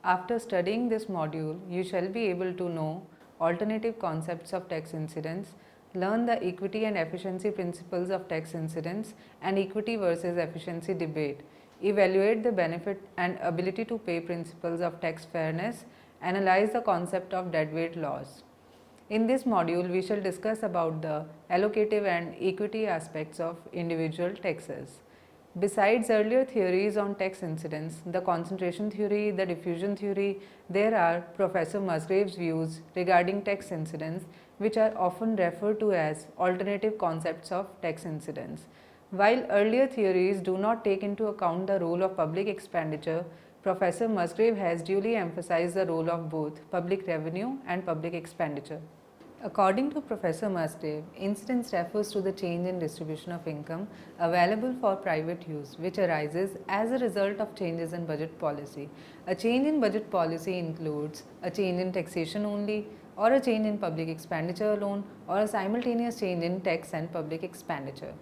After studying this module, you shall be able to know alternative concepts of tax incidence, learn the equity and efficiency principles of tax incidence and equity versus efficiency debate, evaluate the benefit and ability to pay principles of tax fairness, analyze the concept of deadweight laws. In this module, we shall discuss about the allocative and equity aspects of individual taxes. Besides earlier theories on tax incidence, the concentration theory, the diffusion theory, there are Professor Musgrave's views regarding tax incidence, which are often referred to as alternative concepts of tax incidence. While earlier theories do not take into account the role of public expenditure, Professor Musgrave has duly emphasized the role of both public revenue and public expenditure. According to Professor Musgrave, incidence refers to the change in distribution of income available for private use, which arises as a result of changes in budget policy. A change in budget policy includes a change in taxation only, or a change in public expenditure alone, or a simultaneous change in tax and public expenditure.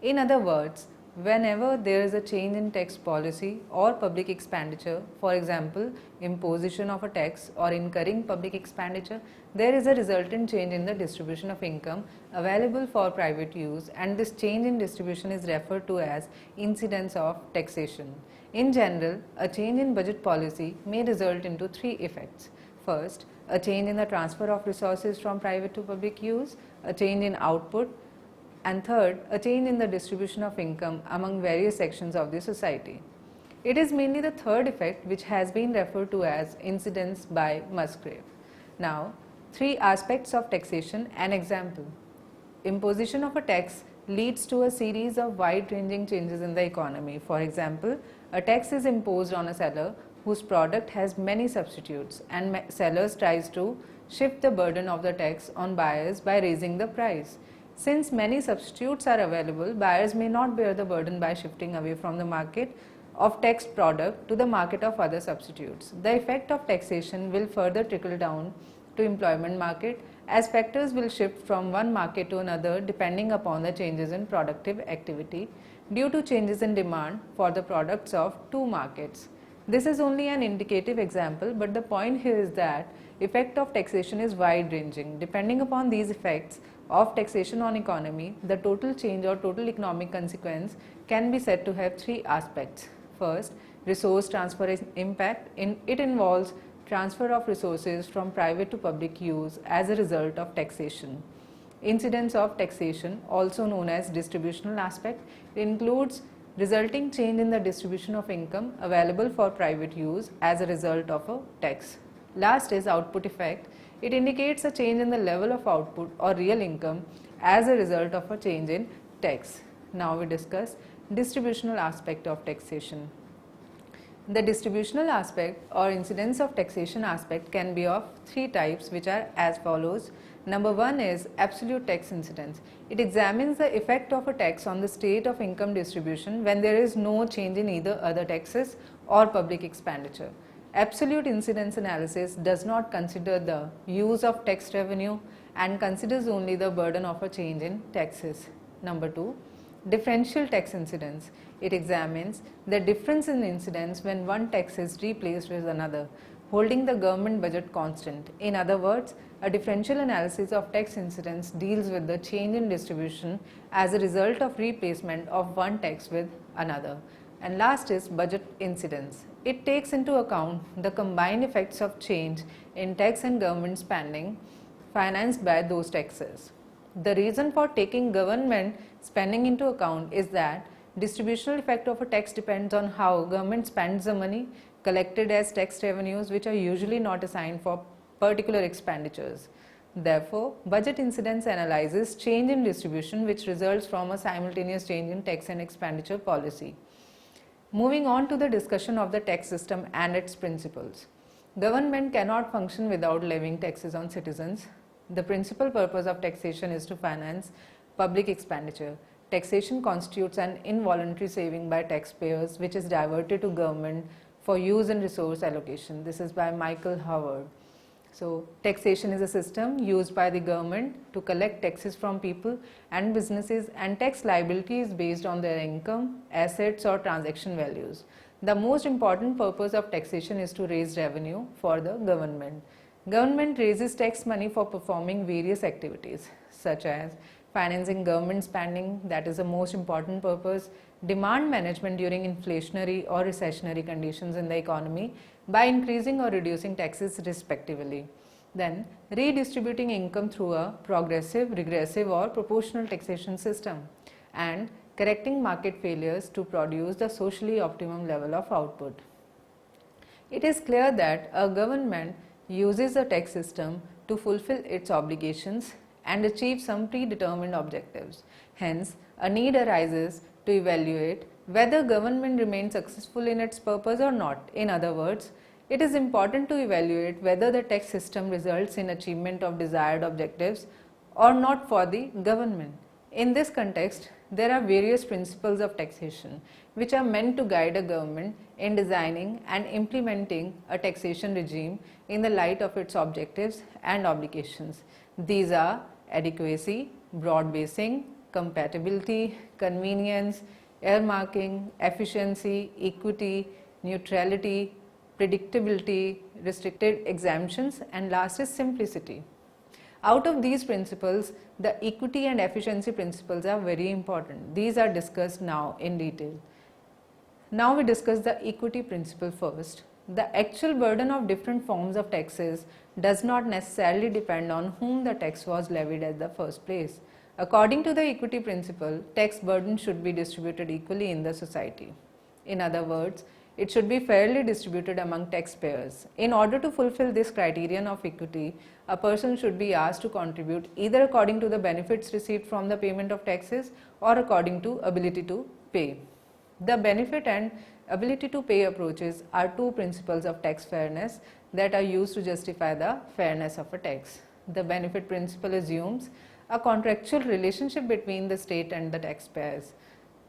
In other words, whenever there is a change in tax policy or public expenditure, for example, imposition of a tax or incurring public expenditure, there is a resultant change in the distribution of income available for private use, and this change in distribution is referred to as incidence of taxation. In general, a change in budget policy may result into three effects. First, a change in the transfer of resources from private to public use, a change in output, and third, a change in the distribution of income among various sections of the society. It is mainly the third effect which has been referred to as incidence by Musgrave. Now, three aspects of taxation. An example. Imposition of a tax leads to a series of wide-ranging changes in the economy. For example, a tax is imposed on a seller whose product has many substitutes, and sellers tries to shift the burden of the tax on buyers by raising the price. Since many substitutes are available, buyers may not bear the burden by shifting away from the market of taxed product to the market of other substitutes. The effect of taxation will further trickle down to employment market, as factors will shift from one market to another depending upon the changes in productive activity due to changes in demand for the products of two markets. This is only an indicative example, but the point here is that effect of taxation is wide ranging. Depending upon these effects of taxation on economy, the total change or total economic consequence can be said to have three aspects. First, resource transfer impact. It involves transfer of resources from private to public use as a result of taxation. Incidence of taxation, also known as distributional aspect, includes resulting change in the distribution of income available for private use as a result of a tax. Last is output effect. It indicates a change in the level of output or real income as a result of a change in tax. Now we discuss distributional aspect of taxation. The distributional aspect or incidence of taxation aspect can be of three types, which are as follows. Number one is absolute tax incidence. It examines the effect of a tax on the state of income distribution when there is no change in either other taxes or public expenditure. Absolute incidence analysis does not consider the use of tax revenue and considers only the burden of a change in taxes. Number two, differential tax incidence. It examines the difference in incidence when one tax is replaced with another, holding the government budget constant. In other words, a differential analysis of tax incidence deals with the change in distribution as a result of replacement of one tax with another. And last is budget incidence. It takes into account the combined effects of change in tax and government spending financed by those taxes. The reason for taking government spending into account is that distributional effect of a tax depends on how government spends the money collected as tax revenues, which are usually not assigned for particular expenditures. Therefore, budget incidence analyzes change in distribution which results from a simultaneous change in tax and expenditure policy. Moving on to the discussion of the tax system and its principles. Government cannot function without levying taxes on citizens. The principal purpose of taxation is to finance public expenditure. Taxation constitutes an involuntary saving by taxpayers which is diverted to government for use in resource allocation. This is by Michael Howard. So, taxation is a system used by the government to collect taxes from people and businesses, and tax liability is based on their income, assets or transaction values. The most important purpose of taxation is to raise revenue for the government. Government raises tax money for performing various activities such as financing government spending, that is the most important purpose, demand management during inflationary or recessionary conditions in the economy by increasing or reducing taxes respectively. Then redistributing income through a progressive, regressive or proportional taxation system, and correcting market failures to produce the socially optimum level of output. It is clear that a government uses a tax system to fulfill its obligations and achieve some predetermined objectives. Hence, a need arises to evaluate whether government remains successful in its purpose or not. In other words, it is important to evaluate whether the tax system results in achievement of desired objectives or not for the government. In this context, there are various principles of taxation which are meant to guide a government in designing and implementing a taxation regime in the light of its objectives and obligations. These are adequacy, broad basing, compatibility, convenience, earmarking, efficiency, equity, neutrality, predictability, restricted exemptions, and last is simplicity. Out of these principles, the equity and efficiency principles are very important. These are discussed now in detail. Now we discuss the equity principle first. The actual burden of different forms of taxes does not necessarily depend on whom the tax was levied at the first place. According to the equity principle, tax burden should be distributed equally in the society. In other words, it should be fairly distributed among taxpayers. In order to fulfill this criterion of equity, a person should be asked to contribute either according to the benefits received from the payment of taxes or according to ability to pay. The benefit and ability to pay approaches are two principles of tax fairness that are used to justify the fairness of a tax. The benefit principle assumes a contractual relationship between the state and the taxpayers.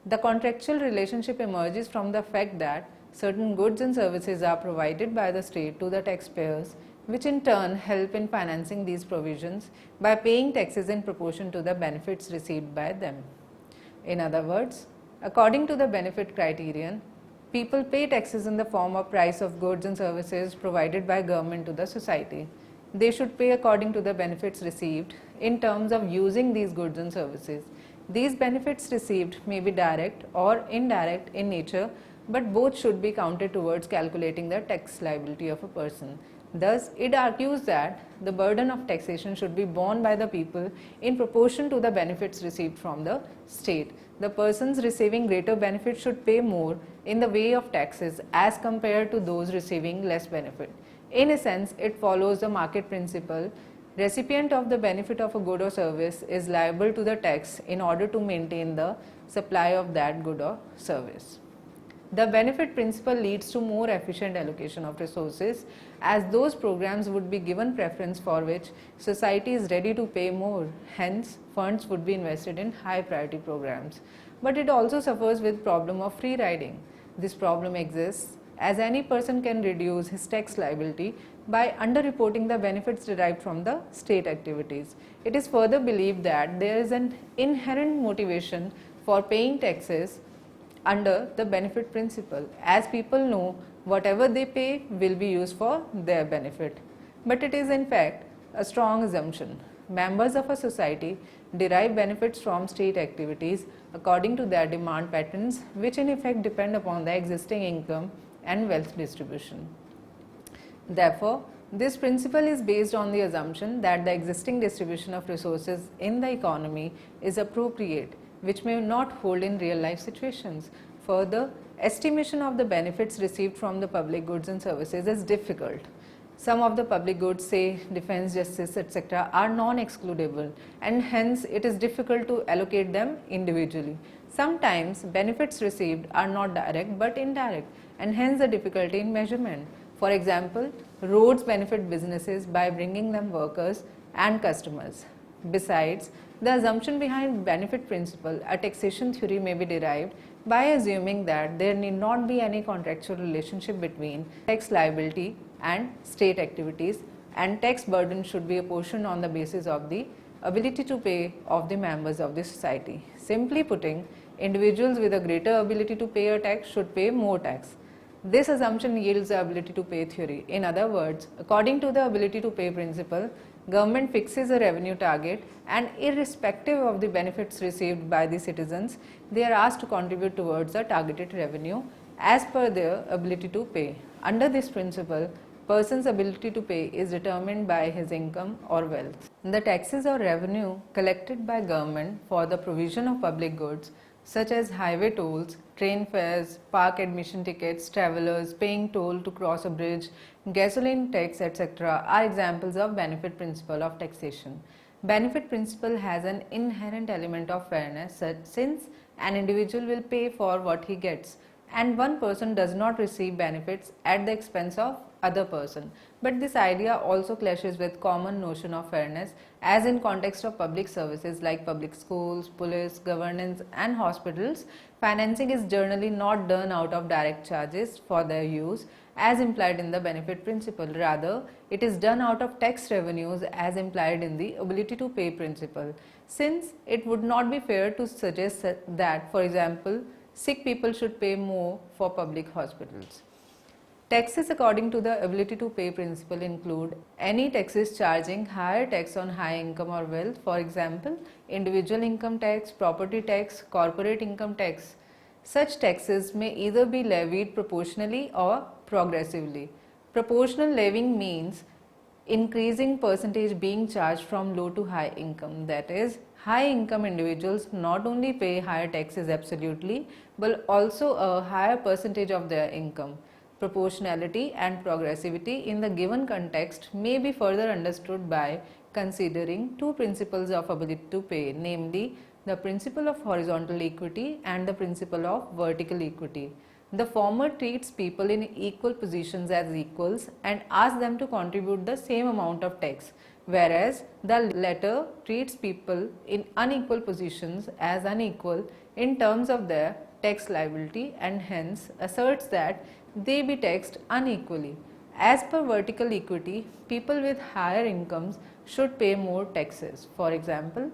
The contractual relationship emerges from the fact that certain goods and services are provided by the state to the taxpayers, which in turn help in financing these provisions by paying taxes in proportion to the benefits received by them. In other words, according to the benefit criterion, people pay taxes in the form of price of goods and services provided by government to the society. They should pay according to the benefits received in terms of using these goods and services. These benefits received may be direct or indirect in nature, but both should be counted towards calculating the tax liability of a person. Thus, it argues that the burden of taxation should be borne by the people in proportion to the benefits received from the state. The persons receiving greater benefit should pay more in the way of taxes as compared to those receiving less benefit. In a sense, it follows the market principle. Recipient of the benefit of a good or service is liable to the tax in order to maintain the supply of that good or service. The benefit principle leads to more efficient allocation of resources, as those programs would be given preference for which society is ready to pay more. Hence, funds would be invested in high priority programs. But it also suffers with problem of free riding. This problem exists as any person can reduce his tax liability by underreporting the benefits derived from the state activities. It is further believed that there is an inherent motivation for paying taxes under the benefit principle, as people know whatever they pay will be used for their benefit. But it is in fact a strong assumption. Members of a society derive benefits from state activities according to their demand patterns, which in effect depend upon the existing income and wealth distribution. Therefore, this principle is based on the assumption that the existing distribution of resources in the economy is appropriate, which may not hold in real life situations. Further, estimation of the benefits received from the public goods and services is difficult. Some of the public goods, say defense, justice, etc., are non-excludable, and hence it is difficult to allocate them individually. Sometimes benefits received are not direct but indirect, and hence the difficulty in measurement. For example, roads benefit businesses by bringing them workers and customers. Besides, the assumption behind benefit principle, a taxation theory may be derived by assuming that there need not be any contractual relationship between tax liability and state activities, and tax burden should be apportioned on the basis of the ability to pay of the members of the society. Simply putting, individuals with a greater ability to pay a tax should pay more tax. This assumption yields the ability to pay theory. In other words, according to the ability to pay principle, government fixes a revenue target and irrespective of the benefits received by the citizens, they are asked to contribute towards the targeted revenue as per their ability to pay. Under this principle, person's ability to pay is determined by his income or wealth. The taxes or revenue collected by government for the provision of public goods such as highway tolls, train fares, park admission tickets, travelers paying toll to cross a bridge, gasoline tax, etc. are examples of benefit principle of taxation. Benefit principle has an inherent element of fairness since an individual will pay for what he gets and one person does not receive benefits at the expense of other person. But this idea also clashes with common notion of fairness as in context of public services like public schools, police, governance and hospitals. Financing is generally not done out of direct charges for their use as implied in the benefit principle. Rather, it is done out of tax revenues as implied in the ability to pay principle. Since it would not be fair to suggest that, for example, sick people should pay more for public hospitals. Taxes according to the ability to pay principle include any taxes charging higher tax on high income or wealth, for example, individual income tax, property tax, corporate income tax. Such taxes may either be levied proportionally or progressively. Proportional levying means increasing percentage being charged from low to high income. That is, high income individuals not only pay higher taxes absolutely but also a higher percentage of their income. Proportionality and progressivity in the given context may be further understood by considering two principles of ability to pay, namely the principle of horizontal equity and the principle of vertical equity. The former treats people in equal positions as equals and asks them to contribute the same amount of tax, whereas the latter treats people in unequal positions as unequal in terms of their tax liability and hence asserts that they be taxed unequally. As per vertical equity, people with higher incomes should pay more taxes. For example,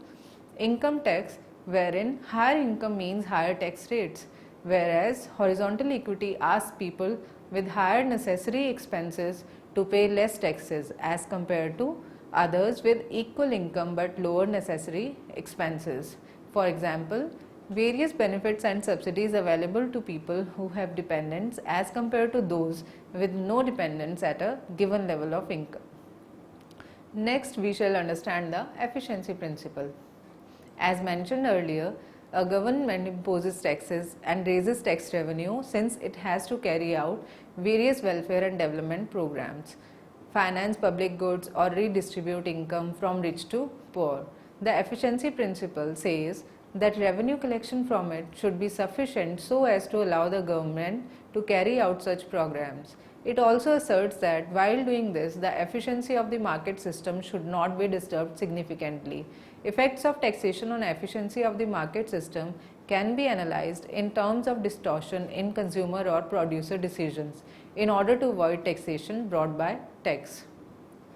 income tax, wherein higher income means higher tax rates, whereas horizontal equity asks people with higher necessary expenses to pay less taxes as compared to others with equal income but lower necessary expenses. For example, various benefits and subsidies available to people who have dependents as compared to those with no dependents at a given level of income. Next, we shall understand the efficiency principle. As mentioned earlier, a government imposes taxes and raises tax revenue since it has to carry out various welfare and development programs, finance public goods or redistribute income from rich to poor. The efficiency principle says that revenue collection from it should be sufficient so as to allow the government to carry out such programs. It also asserts that while doing this, the efficiency of the market system should not be disturbed significantly. Effects of taxation on efficiency of the market system can be analyzed in terms of distortion in consumer or producer decisions in order to avoid taxation brought by tax.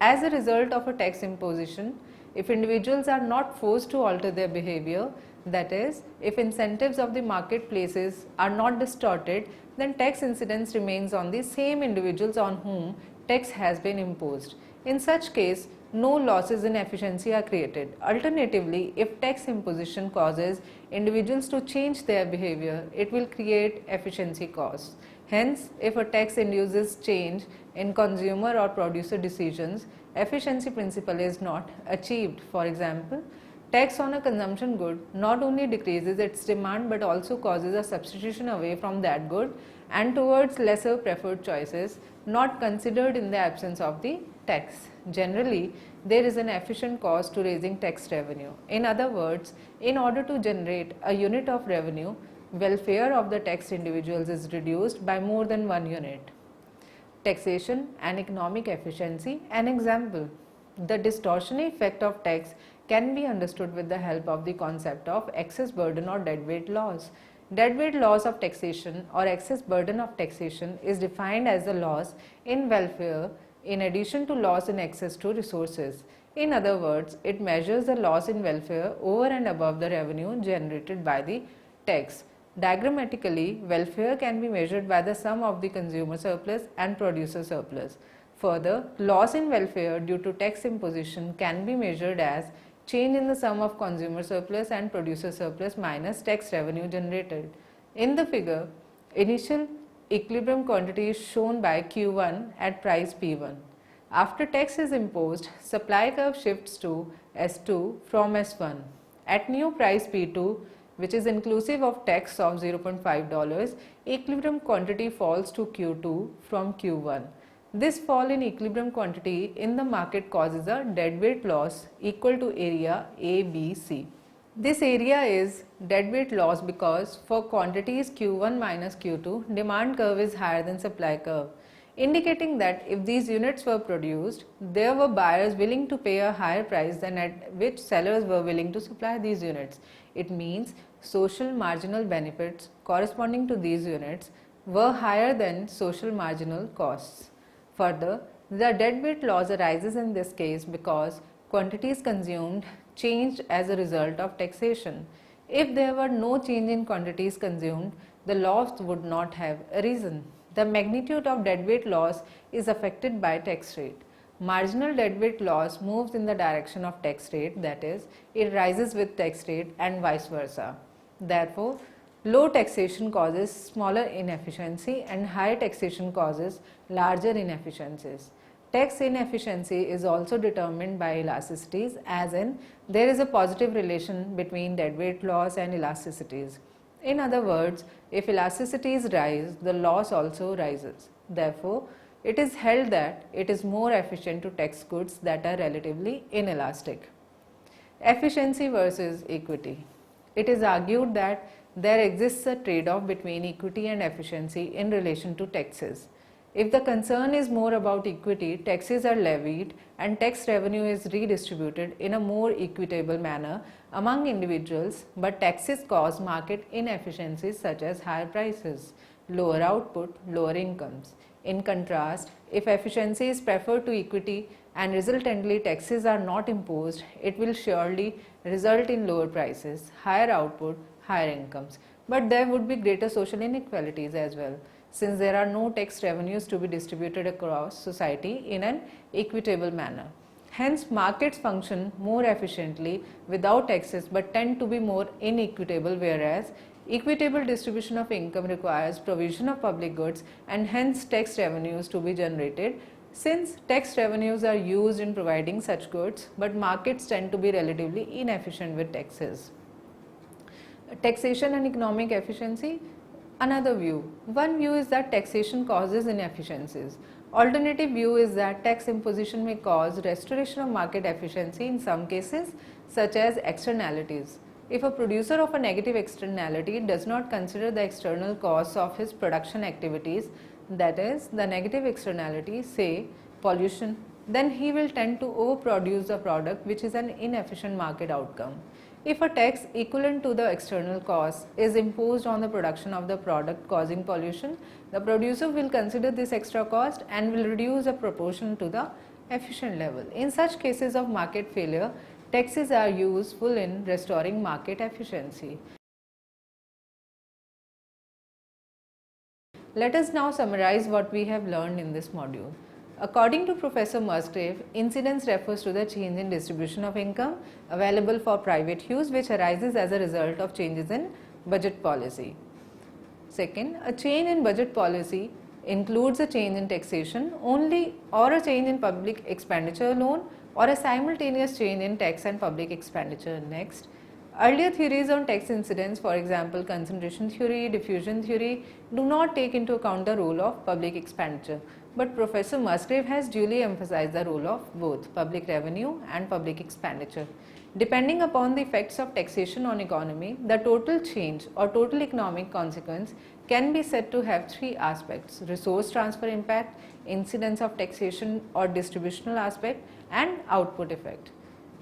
As a result of a tax imposition, if individuals are not forced to alter their behavior, that is, if incentives of the marketplaces are not distorted, then tax incidence remains on the same individuals on whom tax has been imposed. In such case, no losses in efficiency are created. Alternatively, if tax imposition causes individuals to change their behavior, it will create efficiency costs. Hence, if a tax induces change in consumer or producer decisions, efficiency principle is not achieved. For example, tax on a consumption good not only decreases its demand but also causes a substitution away from that good and towards lesser preferred choices not considered in the absence of the tax. Generally, there is an efficient cost to raising tax revenue. In other words, in order to generate a unit of revenue, welfare of the taxed individuals is reduced by more than one unit. Taxation and economic efficiency. An example, the distortionary effect of tax can be understood with the help of the concept of excess burden or deadweight loss. Deadweight loss of taxation or excess burden of taxation is defined as the loss in welfare in addition to loss in access to resources. In other words, it measures the loss in welfare over and above the revenue generated by the tax. Diagrammatically, welfare can be measured by the sum of the consumer surplus and producer surplus. Further, loss in welfare due to tax imposition can be measured as change in the sum of consumer surplus and producer surplus minus tax revenue generated. In the figure, initial equilibrium quantity is shown by Q1 at price P1. After tax is imposed, supply curve shifts to S2 from S1. At new price P2, which is inclusive of tax of $0.5, equilibrium quantity falls to Q2 from Q1. This fall in equilibrium quantity in the market causes a deadweight loss equal to area ABC. This area is deadweight loss because for quantities Q1 minus Q2, demand curve is higher than supply curve, indicating that if these units were produced, there were buyers willing to pay a higher price than at which sellers were willing to supply these units. It means social marginal benefits corresponding to these units were higher than social marginal costs. Further, the deadweight loss arises in this case because quantities consumed changed as a result of taxation. If there were no change in quantities consumed, the loss would not have arisen. The magnitude of deadweight loss is affected by tax rate. Marginal deadweight loss moves in the direction of tax rate, that is, it rises with tax rate and vice versa. Therefore, low taxation causes smaller inefficiency and high taxation causes larger inefficiencies. Tax inefficiency is also determined by elasticities, as in there is a positive relation between deadweight loss and elasticities. In other words, if elasticities rise, the loss also rises. Therefore, it is held that it is more efficient to tax goods that are relatively inelastic. Efficiency versus equity. It is argued that there exists a trade-off between equity and efficiency in relation to taxes. If the concern is more about equity, taxes are levied and tax revenue is redistributed in a more equitable manner among individuals, but taxes cause market inefficiencies such as higher prices, lower output, lower incomes. In contrast, if efficiency is preferred to equity and resultantly taxes are not imposed, it will surely result in lower prices, higher output, higher incomes. But there would be greater social inequalities as well, since there are no tax revenues to be distributed across society in an equitable manner. Hence, markets function more efficiently without taxes but tend to be more inequitable, whereas equitable distribution of income requires provision of public goods and hence tax revenues to be generated, since tax revenues are used in providing such goods, but markets tend to be relatively inefficient with taxes. Taxation and economic efficiency. Another view. One view is that taxation causes inefficiencies. Alternative view is that tax imposition may cause restoration of market efficiency in some cases, such as externalities. If a producer of a negative externality does not consider the external costs of his production activities, that is, the negative externality, say pollution, then he will tend to overproduce the product, which is an inefficient market outcome. If a tax equivalent to the external cost is imposed on the production of the product causing pollution, the producer will consider this extra cost and will reduce the proportion to the efficient level. In such cases of market failure, taxes are useful in restoring market efficiency. Let us now summarize what we have learned in this module. According to Professor Musgrave, incidence refers to the change in distribution of income available for private use which arises as a result of changes in budget policy. Second, a change in budget policy includes a change in taxation only, or a change in public expenditure alone, or a simultaneous change in tax and public expenditure. Next, earlier theories on tax incidence, for example concentration theory, diffusion theory, do not take into account the role of public expenditure, but Professor Musgrave has duly emphasized the role of both public revenue and public expenditure. Depending upon the effects of taxation on economy, the total change or total economic consequence can be said to have three aspects: resource transfer impact, incidence of taxation or distributional aspect, and output effect.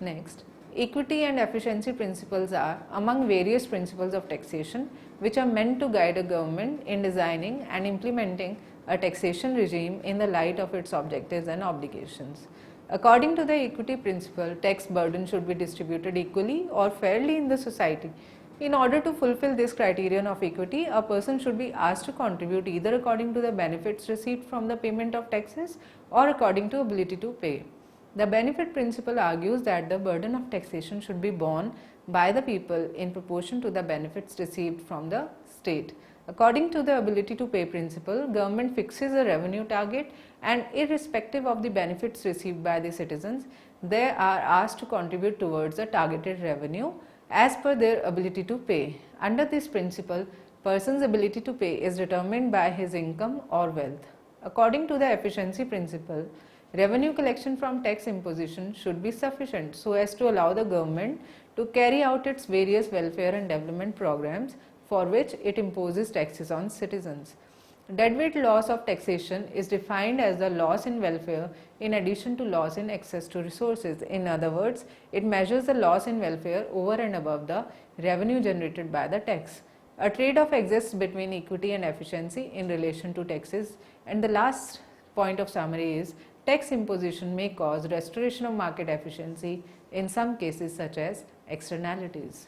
Next, equity and efficiency principles are among various principles of taxation which are meant to guide a government in designing and implementing a taxation regime in the light of its objectives and obligations. According to the equity principle, tax burden should be distributed equally or fairly in the society In order to fulfill this criterion of equity, a person should be asked to contribute either according to the benefits received from the payment of taxes or according to ability to pay. The benefit principle argues that the burden of taxation should be borne by the people in proportion to the benefits received from the state. According to the ability to pay principle, government fixes a revenue target and irrespective of the benefits received by the citizens, they are asked to contribute towards the targeted revenue as per their ability to pay. Under this principle, person's ability to pay is determined by his income or wealth. According to the efficiency principle, revenue collection from tax imposition should be sufficient so as to allow the government to carry out its various welfare and development programs for which it imposes taxes on citizens. Deadweight loss of taxation is defined as the loss in welfare in addition to loss in access to resources. In other words, it measures the loss in welfare over and above the revenue generated by the tax. A trade-off exists between equity and efficiency in relation to taxes, and the last point of summary is tax imposition may cause restoration of market efficiency in some cases such as externalities.